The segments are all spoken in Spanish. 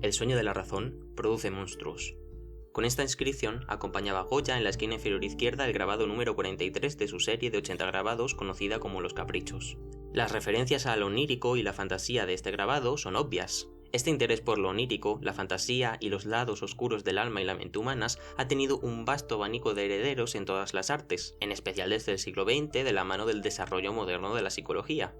El sueño de la razón produce monstruos. Con esta inscripción acompañaba Goya en la esquina inferior izquierda el grabado número 43 de su serie de 80 grabados conocida como Los Caprichos. Las referencias a lo onírico y la fantasía de este grabado son obvias. Este interés por lo onírico, la fantasía y los lados oscuros del alma y la mente humanas ha tenido un vasto abanico de herederos en todas las artes, en especial desde el siglo XX de la mano del desarrollo moderno de la psicología.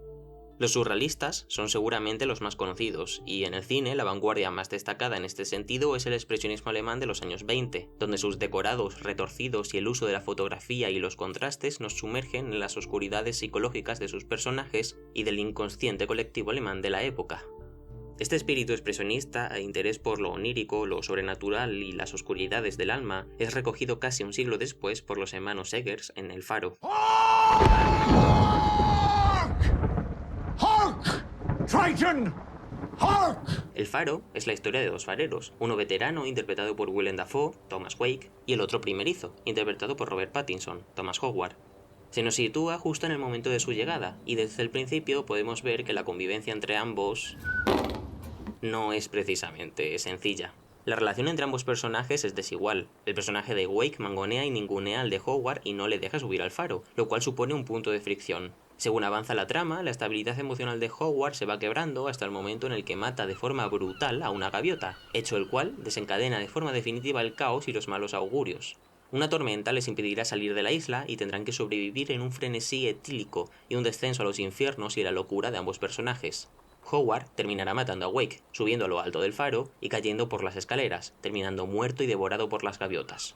Los surrealistas son seguramente los más conocidos, y en el cine la vanguardia más destacada en este sentido es el expresionismo alemán de los años 20, donde sus decorados retorcidos y el uso de la fotografía y los contrastes nos sumergen en las oscuridades psicológicas de sus personajes y del inconsciente colectivo alemán de la época. Este espíritu expresionista e interés por lo onírico, lo sobrenatural y las oscuridades del alma es recogido casi un siglo después por los hermanos Eggers en El Faro. Triton! Hark! El Faro es la historia de dos fareros, uno veterano interpretado por Willem Dafoe, Thomas Wake, y el otro primerizo, interpretado por Robert Pattinson, Thomas Howard. Se nos sitúa justo en el momento de su llegada, y desde el principio podemos ver que la convivencia entre ambos no es precisamente sencilla. La relación entre ambos personajes es desigual. El personaje de Wake mangonea y ningunea al de Howard y no le deja subir al faro, lo cual supone un punto de fricción. Según avanza la trama, la estabilidad emocional de Howard se va quebrando hasta el momento en el que mata de forma brutal a una gaviota, hecho el cual desencadena de forma definitiva el caos y los malos augurios. Una tormenta les impedirá salir de la isla y tendrán que sobrevivir en un frenesí etílico y un descenso a los infiernos y la locura de ambos personajes. Howard terminará matando a Wake, subiendo a lo alto del faro y cayendo por las escaleras, terminando muerto y devorado por las gaviotas.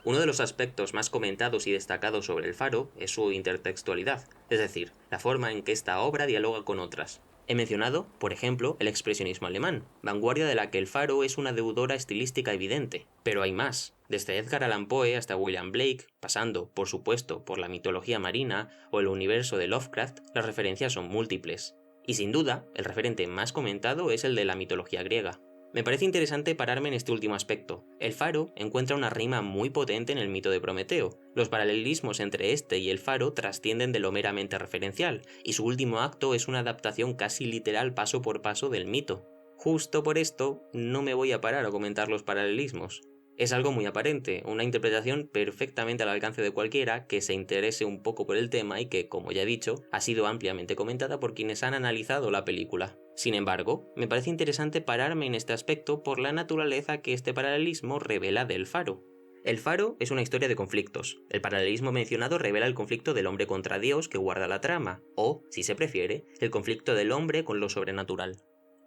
Uno de los aspectos más comentados y destacados sobre El Faro es su intertextualidad, es decir, la forma en que esta obra dialoga con otras. He mencionado, por ejemplo, el expresionismo alemán, vanguardia de la que El Faro es una deudora estilística evidente. Pero hay más. Desde Edgar Allan Poe hasta William Blake, pasando, por supuesto, por la mitología marina o el universo de Lovecraft, las referencias son múltiples. Y sin duda, el referente más comentado es el de la mitología griega. Me parece interesante pararme en este último aspecto. El Faro encuentra una rima muy potente en el mito de Prometeo. Los paralelismos entre este y el Faro trascienden de lo meramente referencial, y su último acto es una adaptación casi literal paso por paso del mito. Justo por esto, no me voy a parar a comentar los paralelismos. Es algo muy aparente, una interpretación perfectamente al alcance de cualquiera que se interese un poco por el tema y que, como ya he dicho, ha sido ampliamente comentada por quienes han analizado la película. Sin embargo, me parece interesante pararme en este aspecto por la naturaleza que este paralelismo revela del Faro. El Faro es una historia de conflictos. El paralelismo mencionado revela el conflicto del hombre contra Dios que guarda la trama, o, si se prefiere, el conflicto del hombre con lo sobrenatural.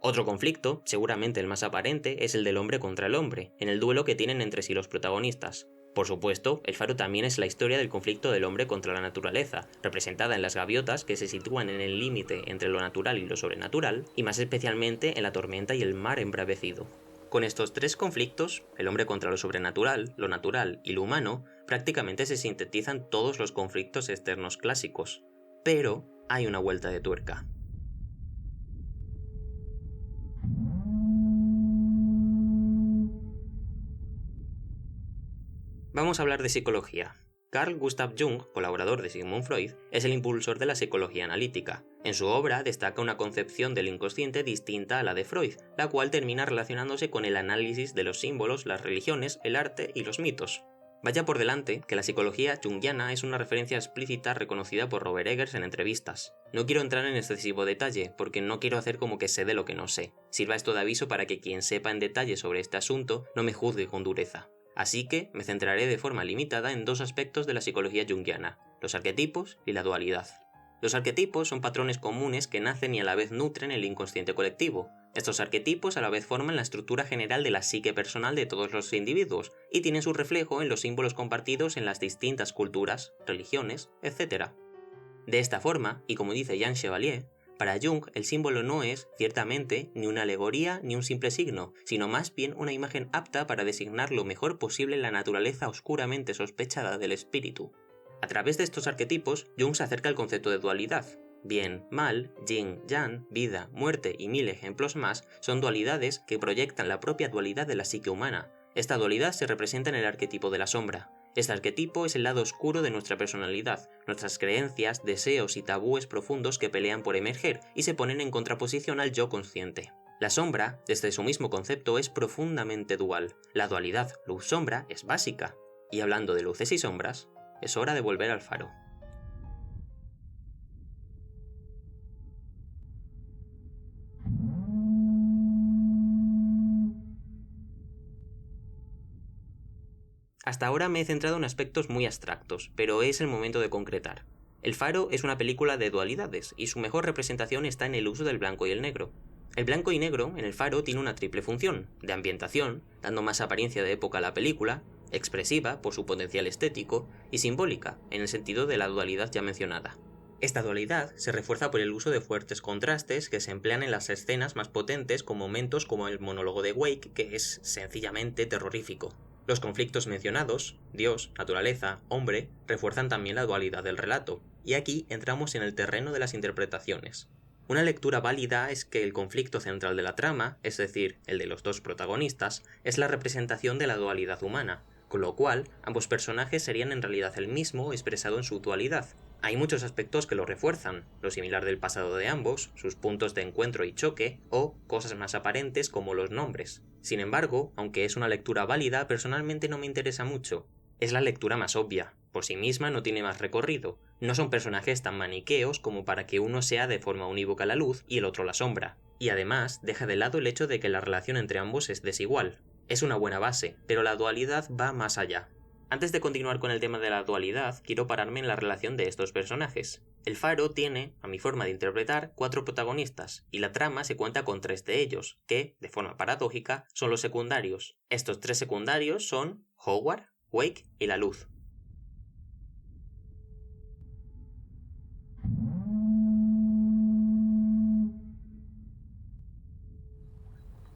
Otro conflicto, seguramente el más aparente, es el del hombre contra el hombre, en el duelo que tienen entre sí los protagonistas. Por supuesto, El Faro también es la historia del conflicto del hombre contra la naturaleza, representada en las gaviotas que se sitúan en el límite entre lo natural y lo sobrenatural, y más especialmente en la tormenta y el mar embravecido. Con estos tres conflictos, el hombre contra lo sobrenatural, lo natural y lo humano, prácticamente se sintetizan todos los conflictos externos clásicos. Pero hay una vuelta de tuerca. Vamos a hablar de psicología. Carl Gustav Jung, colaborador de Sigmund Freud, es el impulsor de la psicología analítica. En su obra destaca una concepción del inconsciente distinta a la de Freud, la cual termina relacionándose con el análisis de los símbolos, las religiones, el arte y los mitos. Vaya por delante que la psicología junguiana es una referencia explícita reconocida por Robert Eggers en entrevistas. No quiero entrar en excesivo detalle, porque no quiero hacer como que sé de lo que no sé. Sirva esto de aviso para que quien sepa en detalle sobre este asunto no me juzgue con dureza. Así que me centraré de forma limitada en dos aspectos de la psicología junguiana, los arquetipos y la dualidad. Los arquetipos son patrones comunes que nacen y a la vez nutren el inconsciente colectivo. Estos arquetipos a la vez forman la estructura general de la psique personal de todos los individuos y tienen su reflejo en los símbolos compartidos en las distintas culturas, religiones, etc. De esta forma, y como dice Jean Chevalier, Para Jung, el símbolo no es, ciertamente, ni una alegoría ni un simple signo, sino más bien una imagen apta para designar lo mejor posible la naturaleza oscuramente sospechada del espíritu. A través de estos arquetipos, Jung se acerca al concepto de dualidad. Bien, mal, yin, yang, vida, muerte y mil ejemplos más son dualidades que proyectan la propia dualidad de la psique humana. Esta dualidad se representa en el arquetipo de la sombra. Este arquetipo es el lado oscuro de nuestra personalidad, nuestras creencias, deseos y tabúes profundos que pelean por emerger y se ponen en contraposición al yo consciente. La sombra, desde su mismo concepto, es profundamente dual. La dualidad luz-sombra es básica. Y hablando de luces y sombras, es hora de volver al faro. Hasta ahora me he centrado en aspectos muy abstractos, pero es el momento de concretar. El Faro es una película de dualidades, y su mejor representación está en el uso del blanco y el negro. El blanco y negro en El Faro tiene una triple función, de ambientación, dando más apariencia de época a la película, expresiva por su potencial estético, y simbólica, en el sentido de la dualidad ya mencionada. Esta dualidad se refuerza por el uso de fuertes contrastes que se emplean en las escenas más potentes con momentos como el monólogo de Wake, que es sencillamente terrorífico. Los conflictos mencionados, Dios, naturaleza, hombre, refuerzan también la dualidad del relato, y aquí entramos en el terreno de las interpretaciones. Una lectura válida es que el conflicto central de la trama, es decir, el de los dos protagonistas, es la representación de la dualidad humana, con lo cual ambos personajes serían en realidad el mismo expresado en su dualidad. Hay muchos aspectos que lo refuerzan, lo similar del pasado de ambos, sus puntos de encuentro y choque, o cosas más aparentes como los nombres. Sin embargo, aunque es una lectura válida, personalmente no me interesa mucho. Es la lectura más obvia, por sí misma no tiene más recorrido, no son personajes tan maniqueos como para que uno sea de forma unívoca la luz y el otro la sombra, y además deja de lado el hecho de que la relación entre ambos es desigual. Es una buena base, pero la dualidad va más allá. Antes de continuar con el tema de la dualidad, quiero pararme en la relación de estos personajes. El Faro tiene, a mi forma de interpretar, 4 protagonistas, y la trama se cuenta con 3 de ellos, que, de forma paradójica, son los secundarios. Estos 3 secundarios son Howard, Wake y la luz.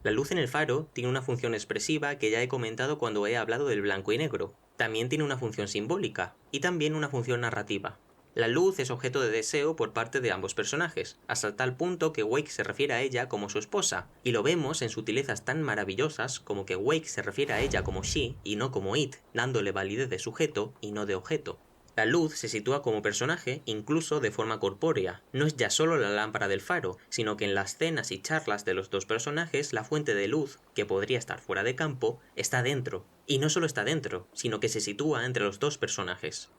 La luz en el faro tiene una función expresiva que ya he comentado cuando he hablado del blanco y negro. También tiene una función simbólica, y también una función narrativa. La luz es objeto de deseo por parte de ambos personajes, hasta tal punto que Wake se refiere a ella como su esposa, y lo vemos en sutilezas tan maravillosas como que Wake se refiere a ella como she y no como it, dándole validez de sujeto y no de objeto. La luz se sitúa como personaje incluso de forma corpórea, no es ya solo la lámpara del faro, sino que en las cenas y charlas de los dos personajes la fuente de luz, que podría estar fuera de campo, está dentro, y no solo está dentro, sino que se sitúa entre los dos personajes.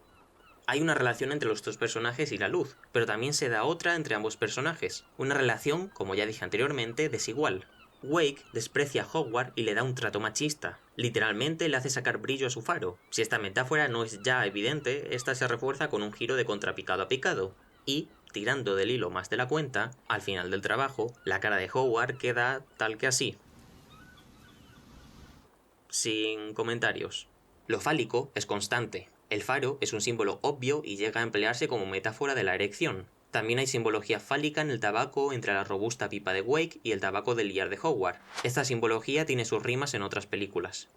Hay una relación entre los dos personajes y la luz, pero también se da otra entre ambos personajes, una relación, como ya dije anteriormente, desigual. Wake desprecia a Howard y le da un trato machista. Literalmente le hace sacar brillo a su faro. Si esta metáfora no es ya evidente, esta se refuerza con un giro de contrapicado a picado. Y, tirando del hilo más de la cuenta, al final del trabajo, la cara de Howard queda tal que así. Sin comentarios. Lo fálico es constante. El faro es un símbolo obvio y llega a emplearse como metáfora de la erección. También hay simbología fálica en el tabaco entre la robusta pipa de Wake y el tabaco del liar de Howard. Esta simbología tiene sus rimas en otras películas.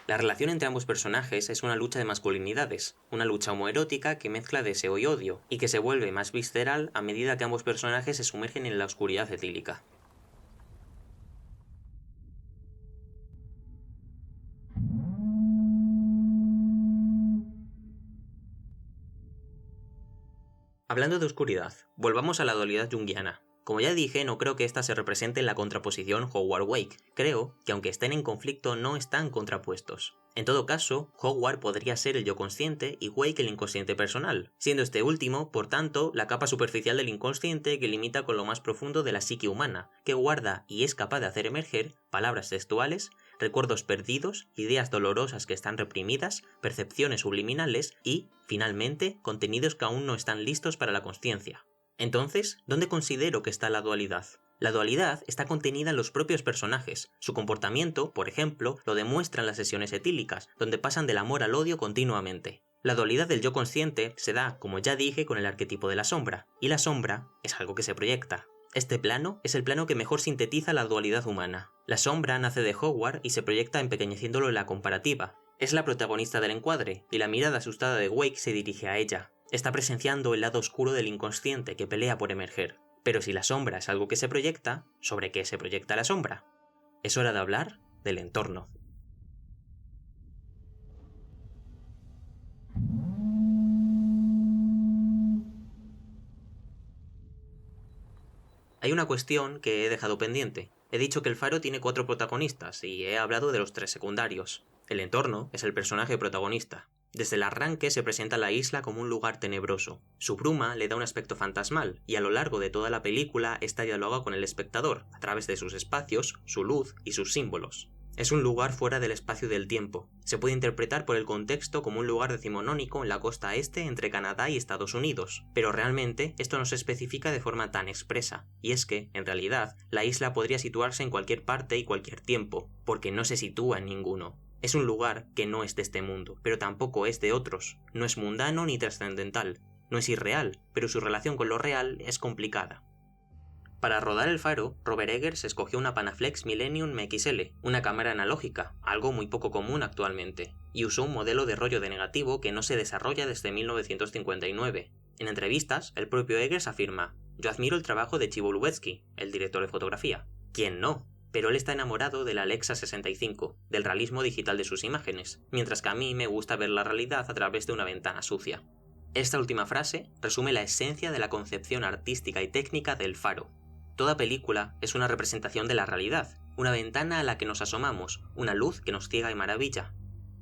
La relación entre ambos personajes es una lucha de masculinidades, una lucha homoerótica que mezcla deseo y odio, y que se vuelve más visceral a medida que ambos personajes se sumergen en la oscuridad etílica. Hablando de oscuridad, volvamos a la dualidad junguiana. Como ya dije, no creo que esta se represente en la contraposición Howard-Wake. Creo que aunque estén en conflicto no están contrapuestos. En todo caso, Howard podría ser el yo consciente y Wake el inconsciente personal, siendo este último, por tanto, la capa superficial del inconsciente que limita con lo más profundo de la psique humana, que guarda y es capaz de hacer emerger palabras textuales, recuerdos perdidos, ideas dolorosas que están reprimidas, percepciones subliminales y, finalmente, contenidos que aún no están listos para la consciencia. Entonces, ¿dónde considero que está la dualidad? La dualidad está contenida en los propios personajes. Su comportamiento, por ejemplo, lo demuestran las sesiones etílicas, donde pasan del amor al odio continuamente. La dualidad del yo consciente se da, como ya dije, con el arquetipo de la sombra, y la sombra es algo que se proyecta. Este plano es el plano que mejor sintetiza la dualidad humana. La sombra nace de Howard y se proyecta empequeñeciéndolo en la comparativa. Es la protagonista del encuadre, y la mirada asustada de Wake se dirige a ella. Está presenciando el lado oscuro del inconsciente que pelea por emerger. Pero si la sombra es algo que se proyecta, ¿sobre qué se proyecta la sombra? Es hora de hablar del entorno. Hay una cuestión que he dejado pendiente. He dicho que el faro tiene 4 protagonistas y he hablado de los 3 secundarios. El entorno es el personaje protagonista. Desde el arranque se presenta la isla como un lugar tenebroso. Su bruma le da un aspecto fantasmal, y a lo largo de toda la película esta dialoga con el espectador, a través de sus espacios, su luz y sus símbolos. Es un lugar fuera del espacio y del tiempo. Se puede interpretar por el contexto como un lugar decimonónico en la costa este entre Canadá y Estados Unidos, pero realmente esto no se especifica de forma tan expresa, y es que, en realidad, la isla podría situarse en cualquier parte y cualquier tiempo, porque no se sitúa en ninguno. Es un lugar que no es de este mundo, pero tampoco es de otros. No es mundano ni trascendental. No es irreal, pero su relación con lo real es complicada. Para rodar el faro, Robert Eggers escogió una Panaflex Millennium XL, una cámara analógica, algo muy poco común actualmente, y usó un modelo de rollo de negativo que no se desarrolla desde 1959. En entrevistas, el propio Eggers afirma: "Yo admiro el trabajo de Chivo Lubetzky, el director de fotografía. ¿Quién no? Pero él está enamorado del Alexa 65, del realismo digital de sus imágenes, mientras que a mí me gusta ver la realidad a través de una ventana sucia". Esta última frase resume la esencia de la concepción artística y técnica del faro. Toda película es una representación de la realidad, una ventana a la que nos asomamos, una luz que nos ciega y maravilla.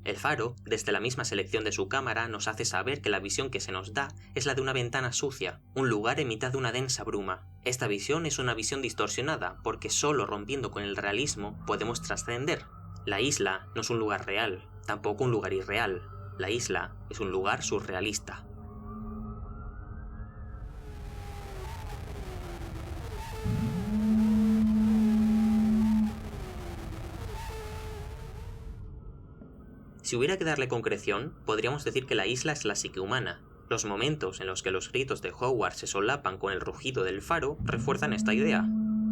El faro, desde la misma selección de su cámara, nos hace saber que la visión que se nos da es la de una ventana sucia, un lugar en mitad de una densa bruma. Esta visión es una visión distorsionada, porque solo rompiendo con el realismo podemos trascender. La isla no es un lugar real, tampoco un lugar irreal. La isla es un lugar surrealista. Si hubiera que darle concreción, podríamos decir que la isla es la psique humana. Los momentos en los que los gritos de Howard se solapan con el rugido del faro refuerzan esta idea.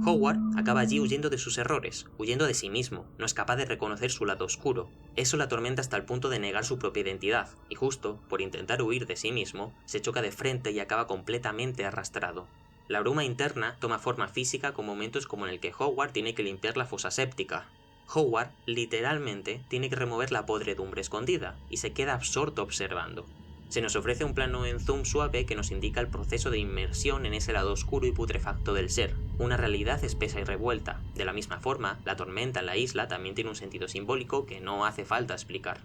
Howard acaba allí huyendo de sus errores, huyendo de sí mismo, no es capaz de reconocer su lado oscuro. Eso la atormenta hasta el punto de negar su propia identidad, y justo, por intentar huir de sí mismo, se choca de frente y acaba completamente arrastrado. La bruma interna toma forma física con momentos como en el que Howard tiene que limpiar la fosa séptica. Howard, literalmente, tiene que remover la podredumbre escondida, y se queda absorto observando. Se nos ofrece un plano en zoom suave que nos indica el proceso de inmersión en ese lado oscuro y putrefacto del ser, una realidad espesa y revuelta. De la misma forma, la tormenta en la isla también tiene un sentido simbólico que no hace falta explicar.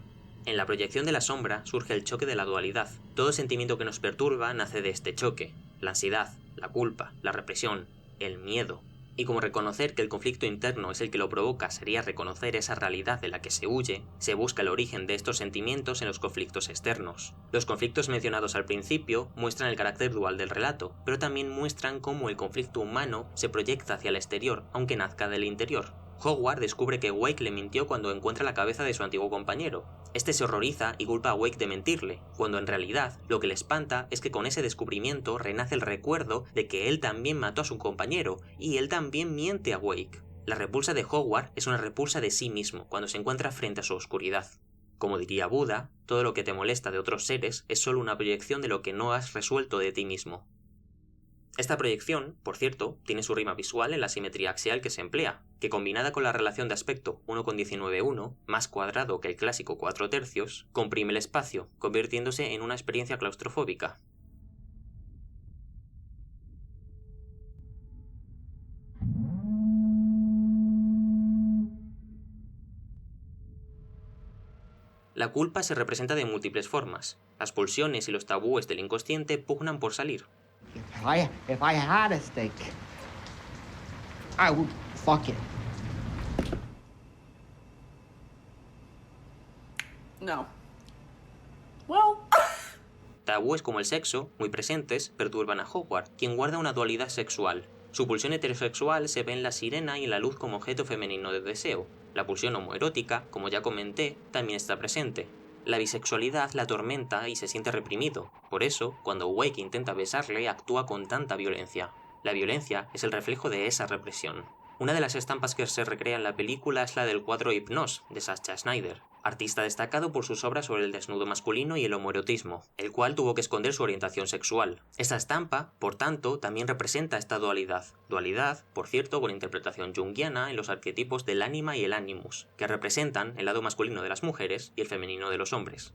En la proyección de la sombra surge el choque de la dualidad. Todo sentimiento que nos perturba nace de este choque: la ansiedad, la culpa, la represión, el miedo. Y como reconocer que el conflicto interno es el que lo provoca sería reconocer esa realidad de la que se huye, se busca el origen de estos sentimientos en los conflictos externos. Los conflictos mencionados al principio muestran el carácter dual del relato, pero también muestran cómo el conflicto humano se proyecta hacia el exterior, aunque nazca del interior. Howard descubre que Wake le mintió cuando encuentra la cabeza de su antiguo compañero. Este se horroriza y culpa a Wake de mentirle, cuando en realidad lo que le espanta es que con ese descubrimiento renace el recuerdo de que él también mató a su compañero, y él también miente a Wake. La repulsa de Howard es una repulsa de sí mismo cuando se encuentra frente a su oscuridad. Como diría Buda, todo lo que te molesta de otros seres es solo una proyección de lo que no has resuelto de ti mismo. Esta proyección, por cierto, tiene su rima visual en la simetría axial que se emplea, que combinada con la relación de aspecto 1,19:1, más cuadrado que el clásico 4/3, comprime el espacio, convirtiéndose en una experiencia claustrofóbica. La culpa se representa de múltiples formas. Las pulsiones y los tabúes del inconsciente pugnan por salir. If I had a steak, I would fuck it. No. Well. Tabúes como el sexo, muy presentes, perturban a Howard, quien guarda una dualidad sexual. Su pulsión heterosexual se ve en la sirena y en la luz como objeto femenino de deseo. La pulsión homoerótica, como ya comenté, también está presente. La bisexualidad la atormenta y se siente reprimido. Por eso, cuando Wake intenta besarle, actúa con tanta violencia. La violencia es el reflejo de esa represión. Una de las estampas que se recrea en la película es la del cuadro Hypnose, de Sascha Snyder, artista destacado por sus obras sobre el desnudo masculino y el homoerotismo, el cual tuvo que esconder su orientación sexual. Esta estampa, por tanto, también representa esta dualidad, por cierto, con interpretación junguiana en los arquetipos del ánima y el animus, que representan el lado masculino de las mujeres y el femenino de los hombres.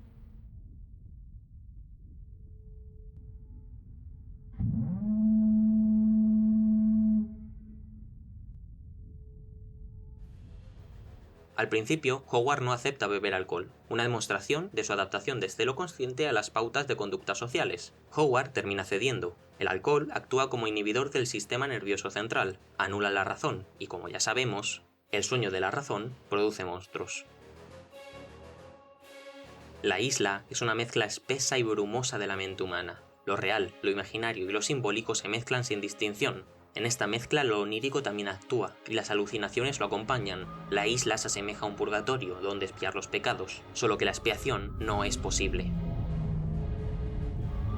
Al principio, Howard no acepta beber alcohol, una demostración de su adaptación desde lo consciente a las pautas de conducta sociales. Howard termina cediendo. El alcohol actúa como inhibidor del sistema nervioso central, anula la razón, y como ya sabemos, el sueño de la razón produce monstruos. La isla es una mezcla espesa y brumosa de la mente humana. Lo real, lo imaginario y lo simbólico se mezclan sin distinción. En esta mezcla lo onírico también actúa, y las alucinaciones lo acompañan. La isla se asemeja a un purgatorio donde expiar los pecados, solo que la expiación no es posible.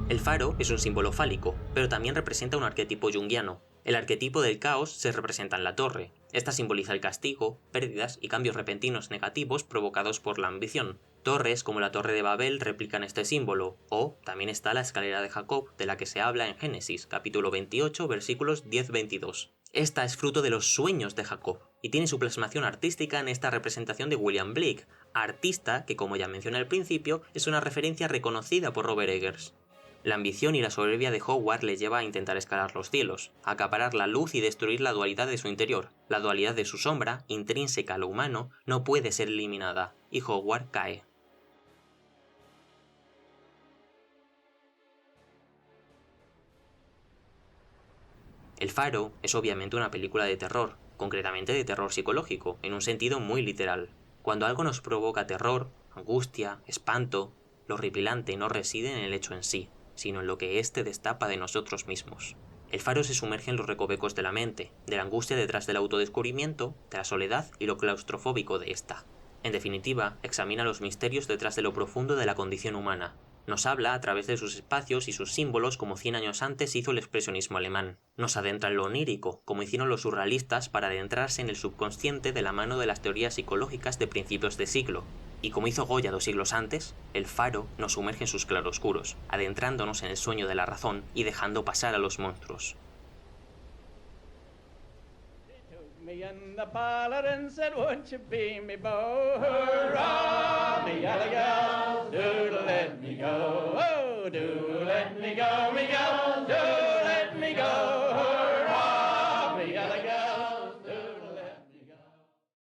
El faro es un símbolo fálico, pero también representa un arquetipo junguiano. El arquetipo del caos se representa en la torre. Esta simboliza el castigo, pérdidas y cambios repentinos negativos provocados por la ambición. Torres como la Torre de Babel replican este símbolo, o también está la escalera de Jacob, de la que se habla en Génesis, capítulo 28, versículos 10-22. Esta es fruto de los sueños de Jacob, y tiene su plasmación artística en esta representación de William Blake, artista que, como ya mencioné al principio, es una referencia reconocida por Robert Eggers. La ambición y la soberbia de Howard le lleva a intentar escalar los cielos, a acaparar la luz y destruir la dualidad de su interior. La dualidad de su sombra, intrínseca a lo humano, no puede ser eliminada, y Howard cae. El Faro es obviamente una película de terror, concretamente de terror psicológico, en un sentido muy literal. Cuando algo nos provoca terror, angustia, espanto, lo horripilante no reside en el hecho en sí, sino en lo que éste destapa de nosotros mismos. El Faro se sumerge en los recovecos de la mente, de la angustia detrás del autodescubrimiento, de la soledad y lo claustrofóbico de esta. En definitiva, examina los misterios detrás de lo profundo de la condición humana. Nos habla a través de sus espacios y sus símbolos como 100 años antes hizo el expresionismo alemán. Nos adentra en lo onírico, como hicieron los surrealistas para adentrarse en el subconsciente de la mano de las teorías psicológicas de principios de siglo. Y como hizo Goya 2 siglos antes, el Faro nos sumerge en sus claroscuros, adentrándonos en el sueño de la razón y dejando pasar a los monstruos. Me in the parlor and said, won't you be me beau? Hurrah, me yalla gal, do let me go. Oh, do let me go, me gal, do